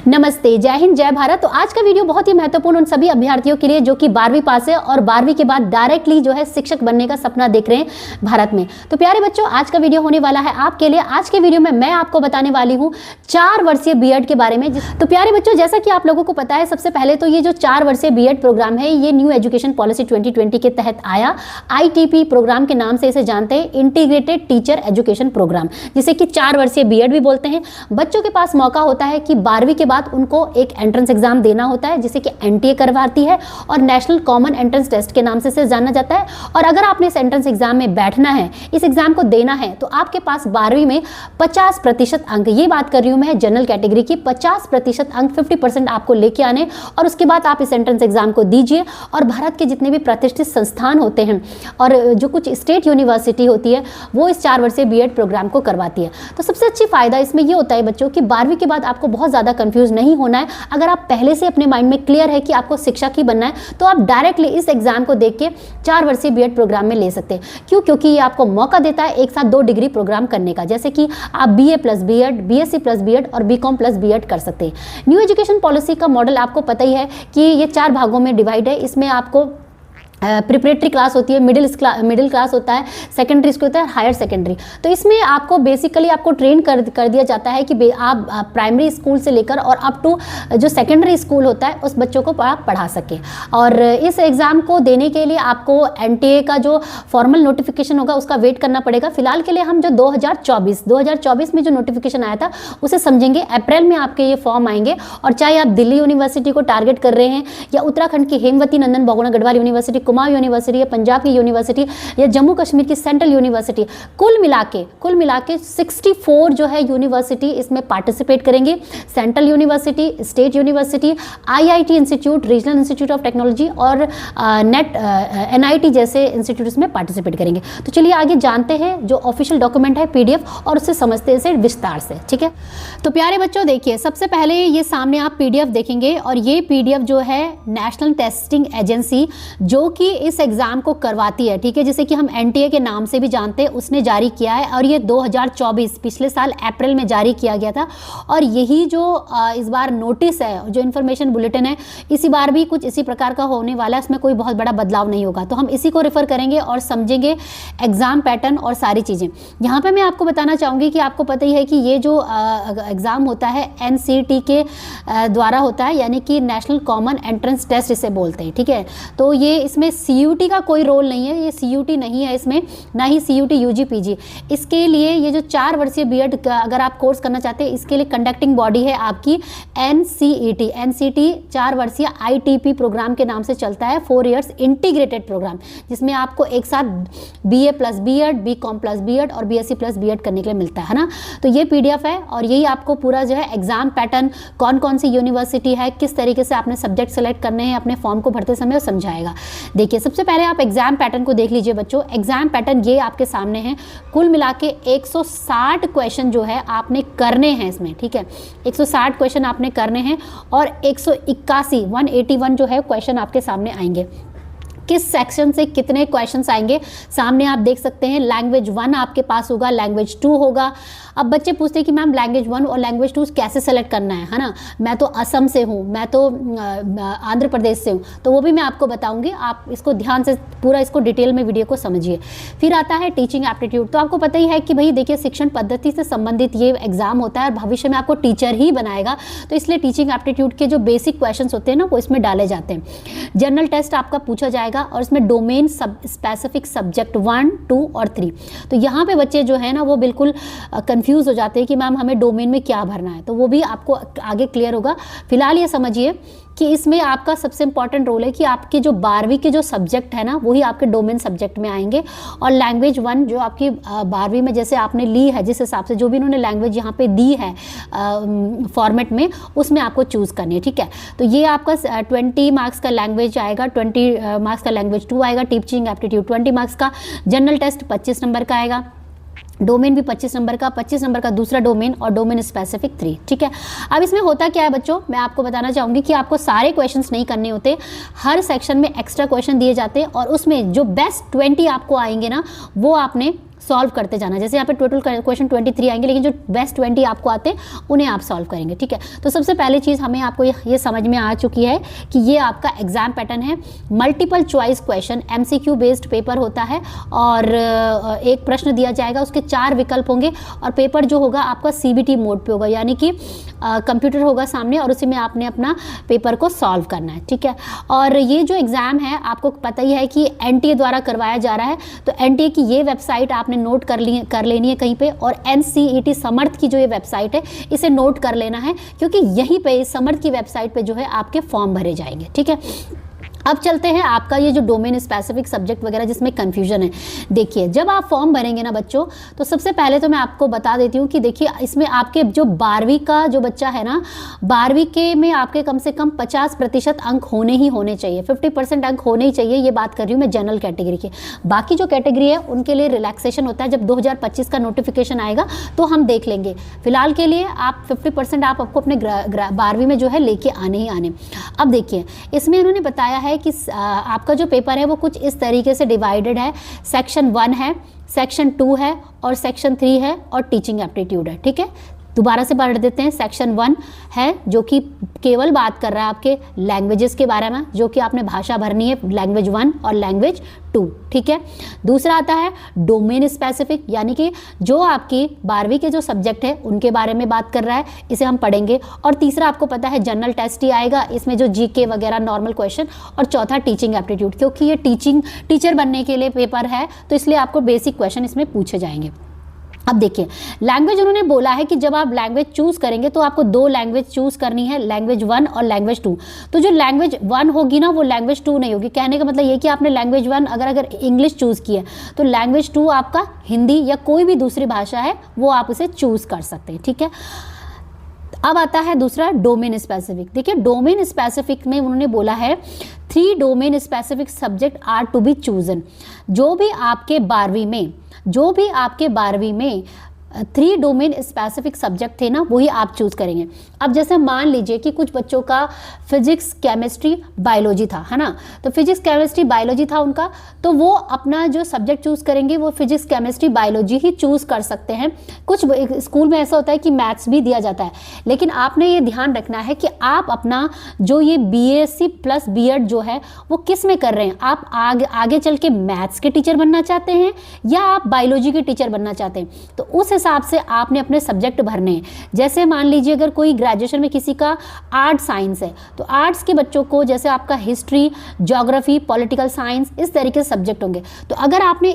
नमस्ते, जय हिंद, जय भारत। तो आज का वीडियो बहुत ही महत्वपूर्ण उन सभी अभ्यर्थियों के लिए जो कि 12वीं पास है और 12वीं के बाद डायरेक्टली जो है शिक्षक बनने का सपना देख रहे हैं भारत में। तो प्यारे बच्चों, आज का वीडियो होने वाला है आपके लिए। आज के वीडियो में मैं आपको बताने वाली हूँ 4 वर्षीय बीएड के बारे में। तो प्यारे बच्चों, जैसा कि आप लोगों को पता है, सबसे पहले तो ये जो 4 वर्षीय बीएड प्रोग्राम है, ये न्यू एजुकेशन पॉलिसी 2020 के तहत आया। ITP प्रोग्राम के नाम से इसे जानते हैं, इंटीग्रेटेड टीचर एजुकेशन प्रोग्राम, जिसे कि 4 वर्षीय बीएड भी बोलते हैं। बच्चों के पास मौका होता है कि 12वीं के बाद उनको एक एंट्रेंस एग्जाम देना होता है, जिसे कि NTA करवाती है और नेशनल कॉमन एंट्रेंस टेस्ट के नाम से इसे जाना जाता है। और अगर आपने इस एंट्रेंस एग्जाम में बैठना है, इस एग्जाम को देना है, तो आपके पास 12वीं में 50% अंक, ये बात कर रही हूं मैं जनरल कैटेगरी की, 50% अंक 50% आपको लेके आने, और उसके बाद आप इस एंट्रेंस एग्जाम को दीजिए। और भारत के जितने भी प्रतिष्ठित संस्थान होते हैं और जो कुछ स्टेट यूनिवर्सिटी होती है, वो इस 4 वर्षीय बीएड प्रोग्राम को करवाती है। तो सबसे अच्छी फायदा इसमें ये होता है बच्चों कि 12वीं के बाद आपको बहुत ज़्यादा कंफ्यूज नहीं होना है। अगर आप पहले से अपने माइंड में क्लियर है कि आपको शिक्षक ही बनना है, तो आप डायरेक्टली इस एग्जाम को देख के 4 वर्षीय बीएड प्रोग्राम में ले सकते हैं। क्यों? क्योंकि ये आपको मौका देता है एक साथ 2 डिग्री प्रोग्राम करने का, जैसे कि आप BA plus BEd, BSc plus BEd और BCom प्लस बीएड कर सकते हैं। न्यू एजुकेशन पॉलिसी का मॉडल आपको पता ही है कि ये 4 भागों में डिवाइड है। इसमें आपको प्रिपरेटरी क्लास होती है, मिडिल क्लास होता है, सेकेंडरी स्कूल होता है, हायर सेकेंडरी। तो इसमें आपको बेसिकली आपको ट्रेन कर दिया जाता है कि आप प्राइमरी स्कूल से लेकर और अप टू जो सेकेंडरी स्कूल होता है, उस बच्चों को आप पढ़ा सकें। और इस एग्ज़ाम को देने के लिए आपको NTA का जो फॉर्मल नोटिफिकेशन होगा, उसका वेट करना पड़ेगा। फिलहाल के लिए हम जो 2024 में जो नोटिफिकेशन आया था, उसे समझेंगे। अप्रैल में आपके ये फॉर्म आएंगे। और चाहे आप दिल्ली यूनिवर्सिटी को टारगेट कर रहे हैं, या उत्तराखंड की हेमवती नंदन बहुगुणा गढ़वाल यूनिवर्सिटी, कुमाऊं यूनिवर्सिटी, या पंजाब की यूनिवर्सिटी, या जम्मू कश्मीर की सेंट्रल यूनिवर्सिटी, कुल मिला के 64 जो है यूनिवर्सिटी इसमें पार्टिसिपेट करेंगे। Central university, state university, IIT institute, regional institute of technology और NIT जैसे इंस्टीट्यूट इसमें पार्टिसिपेट करेंगे। तो चलिए आगे जानते हैं जो ऑफिशियल डॉक्यूमेंट है PDF, और उससे समझते हैं इसे विस्तार से। ठीक है, तो प्यारे बच्चों देखिए, सबसे पहले ये सामने आप PDF देखेंगे, और ये PDF जो है नेशनल टेस्टिंग एजेंसी जो कि इस एग्जाम को करवाती है, ठीक है, जिसे कि हम NTA के नाम से भी जानते हैं, उसने जारी किया है। और ये 2024 पिछले साल अप्रैल में जारी किया गया था। और यही जो इस बार नोटिस है, जो इन्फॉर्मेशन बुलेटिन है, इसी बार भी कुछ इसी प्रकार का होने वाला है। इसमें कोई बहुत बड़ा बदलाव नहीं होगा। तो हम इसी को रेफर करेंगे और समझेंगे एग्जाम पैटर्न और सारी चीज़ें। यहाँ पे मैं आपको बताना चाहूँगी कि आपको पता ही है कि ये जो एग्ज़ाम होता है NCT के द्वारा होता है, यानी कि नेशनल कॉमन एंट्रेंस टेस्ट इसे बोलते हैं। ठीक है, तो ये इसमें CUT का कोई रोल नहीं है, ये CUT नहीं है इसमें, ना ही CUT UG PG। इसके लिए ये जो 4 वर्षीय बीएड का अगर आप कोर्स करना चाहते हैं, इसके लिए कंडक्टिंग बॉडी है आपकी NCT 4 वर्षीय ITP प्रोग्राम के नाम से चलता है, 4 इयर्स इंटीग्रेटेड प्रोग्राम, जिसमें आपको एक साथ BA plus BEd, BCom plus BEd और BSc प्लस बीएड करने के लिए मिलता है ना। तो ये PDF है, और यही आपको पूरा जो है एग्जाम पैटर्न, कौन कौन सी यूनिवर्सिटी है, किस तरीके से आपने सब्जेक्ट सेलेक्ट करने हैं अपने फॉर्म को भरते समय, समझाएगा। देखिए, सबसे पहले आप एग्जाम पैटर्न को देख लीजिए बच्चों। एग्जाम पैटर्न ये आपके सामने है। कुल मिला के 160 क्वेश्चन जो है आपने करने हैं इसमें। ठीक है, 160 क्वेश्चन आपने करने हैं, और 181 जो है क्वेश्चन आपके सामने आएंगे। किस सेक्शन से कितने क्वेश्चंस आएंगे सामने आप देख सकते हैं। लैंग्वेज 1 आपके पास होगा, लैंग्वेज 2 होगा। अब बच्चे पूछते हैं कि मैम लैंग्वेज 1 और लैंग्वेज 2 कैसे सेलेक्ट करना है ना। मैं तो असम से हूँ, मैं तो आंध्र प्रदेश से हूँ, तो वो भी मैं आपको बताऊँगी। आप इसको ध्यान से पूरा इसको डिटेल में वीडियो को समझिए। फिर आता है टीचिंग एप्टीट्यूड। तो आपको पता ही है कि भाई देखिए, शिक्षण पद्धति से संबंधित ये एग्जाम होता है, और भविष्य में आपको टीचर ही बनाएगा। तो इसलिए टीचिंग एप्टीट्यूड के जो बेसिक क्वेश्चन होते हैं ना, वो इसमें डाले जाते हैं। जनरल टेस्ट आपका पूछा जाएगा, और इसमें डोमेन स्पेसिफिक सब्जेक्ट 1, 2 और 3। तो यहाँ पे बच्चे जो है ना, वो बिल्कुल कंफ्यूज हो जाते हैं कि मैम हमें डोमेन में क्या भरना है। तो वो भी आपको आगे क्लियर होगा। फिलहाल ये समझिए कि इसमें आपका सबसे इंपॉर्टेंट रोल है कि आपके जो 12वीं के जो सब्जेक्ट है ना, वही आपके डोमेन सब्जेक्ट में आएंगे। और लैंग्वेज 1 जो आपकी 12वीं में जैसे आपने ली है, जिस हिसाब से जो भी इन्होंने लैंग्वेज यहाँ पे दी है फॉर्मेट में, उसमें आपको चूज़ करनी है। ठीक है, तो ये आपका 20 मार्क्स का लैंग्वेज आएगा, 20 मार्क्स का लैंग्वेज 2 आएगा, टीचिंग एप्टीट्यूड 20 मार्क्स का, जनरल टेस्ट 25 नंबर का आएगा, डोमेन भी 25 नंबर का, 25 नंबर का दूसरा डोमेन, और डोमेन स्पेसिफिक 3। ठीक है, अब इसमें होता क्या है बच्चों, मैं आपको बताना चाहूँगी कि आपको सारे क्वेश्चंस नहीं करने होते। हर सेक्शन में एक्स्ट्रा क्वेश्चन दिए जाते हैं, और उसमें जो बेस्ट 20 आपको आएंगे ना, वो आपने सॉल्व करते जाना। जैसे यहाँ पे टोटल क्वेश्चन 23 आएंगे, लेकिन जो बेस्ट 20 आपको आते हैं उन्हें आप सॉल्व करेंगे, ठीक है। तो सबसे पहली चीज़ हमें आपको ये समझ में आ चुकी है कि ये आपका एग्जाम पैटर्न है। Multiple choice question, MCQ based paper होता है और एक प्रश्न दिया जाएगा, उसके 4 विकल्प होंगे और पेपर जो होगा आपका CBT मोड पे होगा, यानी कि कंप्यूटर होगा सामने और उसी में आपने अपना पेपर को सॉल्व करना है, ठीक है। और ये जो एग्ज़ाम है आपको पता ही है कि NTA द्वारा करवाया जा रहा है, तो NTA की ये वेबसाइट आपने नोट कर लेनी है कहीं पे, और NCET समर्थ की जो ये वेबसाइट है इसे नोट कर लेना है, क्योंकि यहीं पे समर्थ की वेबसाइट पे जो है आपके फॉर्म भरे जाएंगे, ठीक है। अब चलते हैं आपका ये जो डोमेन स्पेसिफिक सब्जेक्ट वगैरह जिसमें कन्फ्यूजन है। देखिए, जब आप फॉर्म भरेंगे ना बच्चों, तो सबसे पहले तो मैं आपको बता देती हूँ कि देखिए इसमें आपके जो 12वीं का जो बच्चा है ना, 12वीं के में आपके कम से कम 50% अंक होने ही होने चाहिए, 50% अंक होने ही चाहिए। ये बात कर रही हूँ मैं जनरल कैटेगरी की। बाकी जो कैटेगरी है उनके लिए रिलैक्सेशन होता है, जब 2025 का नोटिफिकेशन आएगा तो हम देख लेंगे। फिलहाल के लिए आप 50% आपको अपने 12वीं में जो है लेके आने ही आने। अब देखिए, इसमें इन्होंने बताया है कि आपका जो पेपर है वो कुछ इस तरीके से डिवाइडेड है। सेक्शन 1 है, सेक्शन 2 है और सेक्शन 3 है और टीचिंग एप्टीट्यूड है, ठीक है। दोबारा से पढ़ देते हैं। सेक्शन 1 है जो कि केवल बात कर रहा है आपके लैंग्वेजेस के बारे में, जो कि आपने भाषा भरनी है, लैंग्वेज 1 और लैंग्वेज 2, ठीक है। दूसरा आता है डोमेन स्पेसिफिक, यानी कि जो आपकी 12वीं के जो सब्जेक्ट है उनके बारे में बात कर रहा है, इसे हम पढ़ेंगे। और तीसरा आपको पता है जनरल टेस्ट ही आएगा, इसमें जो GK वगैरह नॉर्मल क्वेश्चन, और चौथा टीचिंग एप्टीट्यूड, क्योंकि ये टीचर बनने के लिए पेपर है तो इसलिए आपको बेसिक क्वेश्चन इसमें पूछे जाएंगे। अब देखिए, लैंग्वेज उन्होंने बोला है कि जब आप लैंग्वेज चूज़ करेंगे तो आपको 2 लैंग्वेज चूज़ करनी है, लैंग्वेज 1 और लैंग्वेज 2। तो जो लैंग्वेज 1 होगी ना वो लैंग्वेज 2 नहीं होगी। कहने का मतलब ये कि आपने लैंग्वेज 1 अगर इंग्लिश चूज़ की है तो लैंग्वेज 2 आपका हिंदी या कोई भी दूसरी भाषा है वो आप उसे चूज़ कर सकते हैं, ठीक है। अब आता है दूसरा डोमेन स्पेसिफिक। देखिए, डोमेन स्पेसिफिक में उन्होंने बोला है 3 domain specific subject are to be chosen. जो भी आपके 12वीं में 3 डोमेन स्पेसिफिक सब्जेक्ट थे ना, वही आप चूज करेंगे। अब जैसे मान लीजिए कि कुछ बच्चों का फिजिक्स, केमिस्ट्री, बायोलॉजी था, है ना, तो फिजिक्स, केमिस्ट्री, बायोलॉजी था उनका, तो वो अपना जो सब्जेक्ट चूज करेंगे वो फिजिक्स, केमिस्ट्री, बायोलॉजी ही चूज कर सकते हैं। कुछ स्कूल में ऐसा होता है कि मैथ्स भी दिया जाता है, लेकिन आपने ये ध्यान रखना है कि आप अपना जो ये BSc प्लस B.Ed जो है वो किस में कर रहे हैं। आप आगे चल के मैथ्स के टीचर बनना चाहते हैं या आप बायोलॉजी के टीचर बनना चाहते हैं, तो उस हिसाब से आपने अपने सब्जेक्ट भरने हैं। जैसे मान लीजिए अगर कोई ग्रेजुएशन में किसी का आर्ट साइंस है, तो आर्ट्स के बच्चों को जैसे आपका हिस्ट्री, ज्योग्राफी, पॉलिटिकल साइंस, इस तरीके से सब्जेक्ट होंगे। तो अगर आपने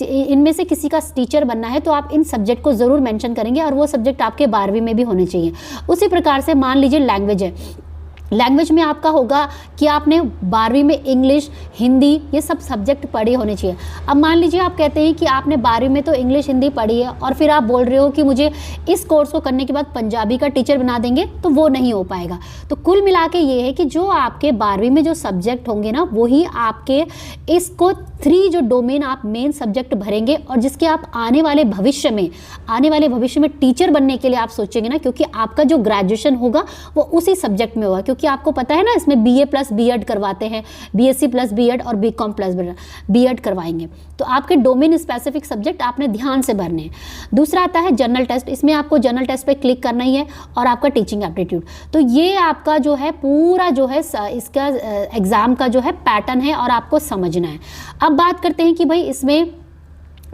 इनमें से किसी का टीचर बनना है तो आप इन सब्जेक्ट को जरूर मेंशन करेंगे और वो सब्जेक्ट आपके 12वीं में भी होने चाहिए। उसी प्रकार से मान लीजिए लैंग्वेज है, लैंग्वेज में आपका होगा कि आपने 12वीं में इंग्लिश, हिंदी, ये सब सब्जेक्ट पढ़े होने चाहिए। अब मान लीजिए आप कहते हैं कि आपने 12वीं में तो इंग्लिश, हिंदी पढ़ी है और फिर आप बोल रहे हो कि मुझे इस कोर्स को करने के बाद पंजाबी का टीचर बना देंगे, तो वो नहीं हो पाएगा। तो कुल मिला के ये है कि जो आपके 12वीं में जो सब्जेक्ट होंगे ना, वही आपके इसको 3 जो डोमेन आप मेन सब्जेक्ट भरेंगे और जिसके आप आने वाले भविष्य में टीचर बनने के लिए आप सोचेंगे ना, क्योंकि आपका जो ग्रेजुएशन होगा वो उसी सब्जेक्ट में होगा। क्योंकि आपको पता है ना, इसमें BA प्लस B.Ed करवाते हैं, BSc प्लस B.Ed और BCom प्लस B.Ed करवाएंगे। तो आपके डोमेन स्पेसिफिक सब्जेक्ट आपने ध्यान से भरने हैं। दूसरा आता है जनरल टेस्ट। इसमें आपको जनरल टेस्ट पे क्लिक करना ही है और आपका टीचिंग एप्टीट्यूड। तो ये आपका जो है पूरा जो है इसका एग्जाम का जो है पैटर्न है और आपको समझना है। अब बात करते हैं कि भाई इसमें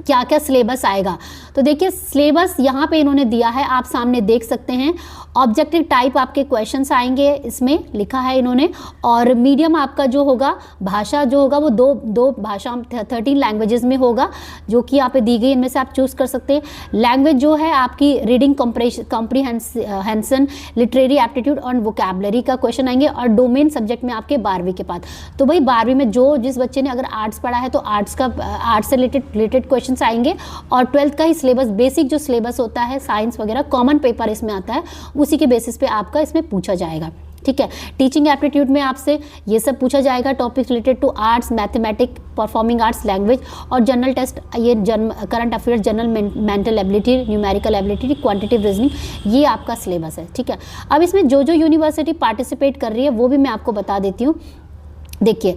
क्या क्या सिलेबस आएगा। तो देखिए, सिलेबस यहाँ पे इन्होंने दिया है, आप सामने देख सकते हैं। ऑब्जेक्टिव टाइप आपके क्वेश्चंस आएंगे, इसमें लिखा है इन्होंने। और मीडियम आपका जो होगा, भाषा जो होगा वो दो भाषा 13 लैंग्वेजेस में होगा, जो कि यहाँ पे दी गई, इनमें से आप चूज कर सकते हैं। लैंग्वेज जो है आपकी रीडिंग कॉम्प्रीहेंशन, लिटरेरी एप्टीट्यूड और वोकैबुलरी का क्वेश्चन आएंगे। और डोमेन सब्जेक्ट में आपके 12वीं के बाद, तो भाई 12वीं में जिस बच्चे ने अगर आर्ट्स पढ़ा है तो आर्ट्स से रिलेटेड क्वेश्चन आएंगे। और 12th का ही सिलेबस, बेसिक जो सिलेबस होता है, साइंस वगैरह कॉमन पेपर इसमें आता है, उसी के बेसिस पे आपका इसमें पूछा जाएगा, ठीक है। टीचिंग एप्टीट्यूड में आपसे ये सब पूछा जाएगा, topic related to arts, mathematics, performing arts, language. और जनरल टेस्ट ये current affairs, general mental ability, numerical ability, quantitative reasoning, ये आपका सिलेबस है, ठीक है। अब इसमें जो यूनिवर्सिटी पार्टिसिपेट कर रही है वो भी मैं आपको बता देती हूँ। देखिए,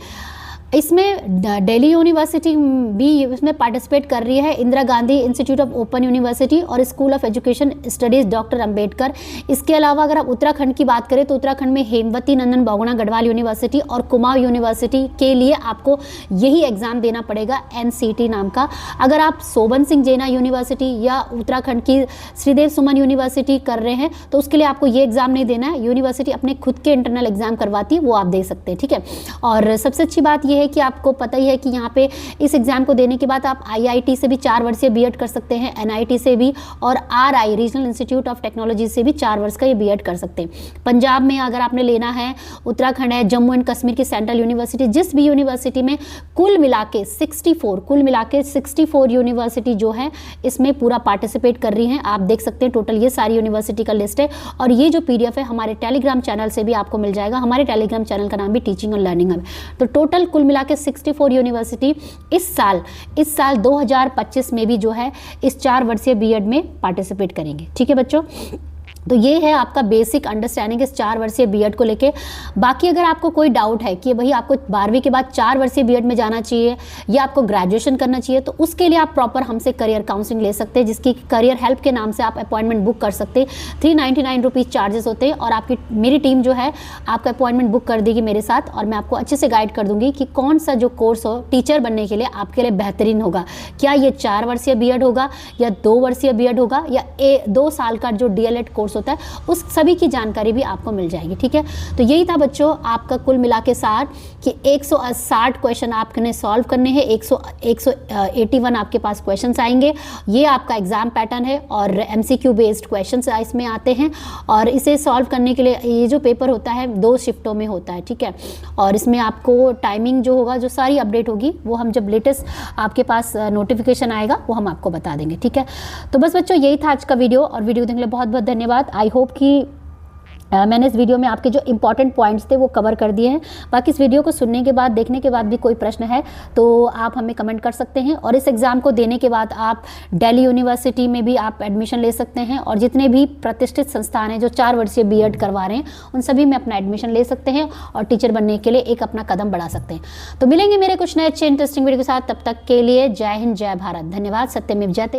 इसमें दिल्ली यूनिवर्सिटी भी इसमें पार्टिसिपेट कर रही है, Indira Gandhi institute of open university और school of education studies doctor Ambedkar. इसके अलावा अगर आप उत्तराखंड की बात करें तो उत्तराखंड में हेमवती नंदन बहुगुणा गढ़वाल यूनिवर्सिटी और कुमाऊं यूनिवर्सिटी के लिए आपको यही एग्जाम देना पड़ेगा, NCT नाम का। अगर आप सोबन सिंह जेना यूनिवर्सिटी या उत्तराखंड की श्रीदेव सुमन यूनिवर्सिटी कर रहे हैं तो उसके लिए आपको ये एग्जाम नहीं देना है, यूनिवर्सिटी अपने खुद के इंटरनल एग्जाम करवाती है, वो आप दे सकते हैं, ठीक है। और सबसे अच्छी बात यह है कि आपको पता ही है कि यहाँ पे इस एग्जाम को देने के बाद आप IIT से भी 4 वर्षीय B.Ed कर सकते हैं, NIT से भी, और RI regional institute of technology से भी 4 वर्ष का ये B.Ed कर सकते हैं। पंजाब में अगर आपने लेना है, उत्तराखंड है, जम्मू एंड कश्मीर की सेंट्रल यूनिवर्सिटी, जिस भी यूनिवर्सिटी में कुल मिला के 64 यूनिवर्सिटी जो है इसमें पूरा पार्टिसिपेट कर रही हैं। आप देख सकते हैं टोटल ये सारी यूनिवर्सिटी का लिस्ट है, और ये जो PDF है हमारे टेलीग्राम चैनल से भी आपको मिल जाएगा। हमारे टेलीग्राम चैनल का नाम भी टीचिंग और लर्निंग हब। तो टोटल कुल मिला के 64 यूनिवर्सिटी इस साल 2025 में भी जो है इस 4 वर्षीय B.Ed में पार्टिसिपेट करेंगे, ठीक है बच्चों। तो ये है आपका बेसिक अंडरस्टैंडिंग इस 4 वर्षीय B.Ed को लेके। बाकी अगर आपको कोई डाउट है कि भाई आपको 12वीं के बाद 4 वर्षीय B.Ed में जाना चाहिए या आपको ग्रेजुएशन करना चाहिए, तो उसके लिए आप प्रॉपर हमसे करियर काउंसलिंग ले सकते हैं, जिसकी करियर हेल्प के नाम से आप अपॉइंटमेंट बुक कर सकते हैं। 399 रुपीज़ चार्जेस होते हैं, और आपकी मेरी टीम जो है आपका अपॉइंटमेंट बुक कर देगी मेरे साथ, और मैं आपको अच्छे से गाइड कर दूंगी कि कौन सा जो कोर्स हो टीचर बनने के लिए आपके लिए बेहतरीन होगा। क्या ये 4 वर्षीय B.Ed होगा या 2 वर्षीय B.Ed होगा या 2 साल का जो DLED कोर्स होता है, उस सभी की जानकारी भी आपको मिल जाएगी, ठीक है। तो यही था बच्चों आपका कुल मिला के साथ कि 160 क्वेश्चन आपने सॉल्व करने हैं, 181 आपके पास क्वेश्चंस आएंगे। ये आपका एग्जाम पैटर्न है और MCQ बेस्ड क्वेश्चंस इसमें आते हैं, और इसे सॉल्व करने के लिए ये जो पेपर होता है 2 शिफ्टों में होता है, ठीक है। और इसमें आपको टाइमिंग जो होगा, जो सारी अपडेट होगी, वो हम जब लेटेस्ट आपके पास नोटिफिकेशन आएगा वो हम आपको बता देंगे, ठीक है। तो बस बच्चों यही था आज का वीडियो, और वीडियो देखने के लिए बहुत बहुत धन्यवाद। आई होप कि मैंने इस वीडियो में आपके जो इंपॉर्टेंट पॉइंट्स थे वो कवर कर दिए हैं। बाकी इस वीडियो को सुनने के बाद, देखने के बाद भी कोई प्रश्न है तो आप हमें कमेंट कर सकते हैं, और इस एग्ज़ाम को देने के बाद आप दिल्ली यूनिवर्सिटी में भी आप एडमिशन ले सकते हैं, और जितने भी प्रतिष्ठित संस्थान हैं जो 4 वर्षीय B.Ed करवा रहे हैं उन सभी में अपना एडमिशन ले सकते हैं और टीचर बनने के लिए एक अपना कदम बढ़ा सकते हैं। तो मिलेंगे मेरे कुछ नए अच्छे इंटरेस्टिंग वीडियो के साथ, तब तक के लिए जय हिंद, जय भारत, धन्यवाद। सत्यमेव जयते।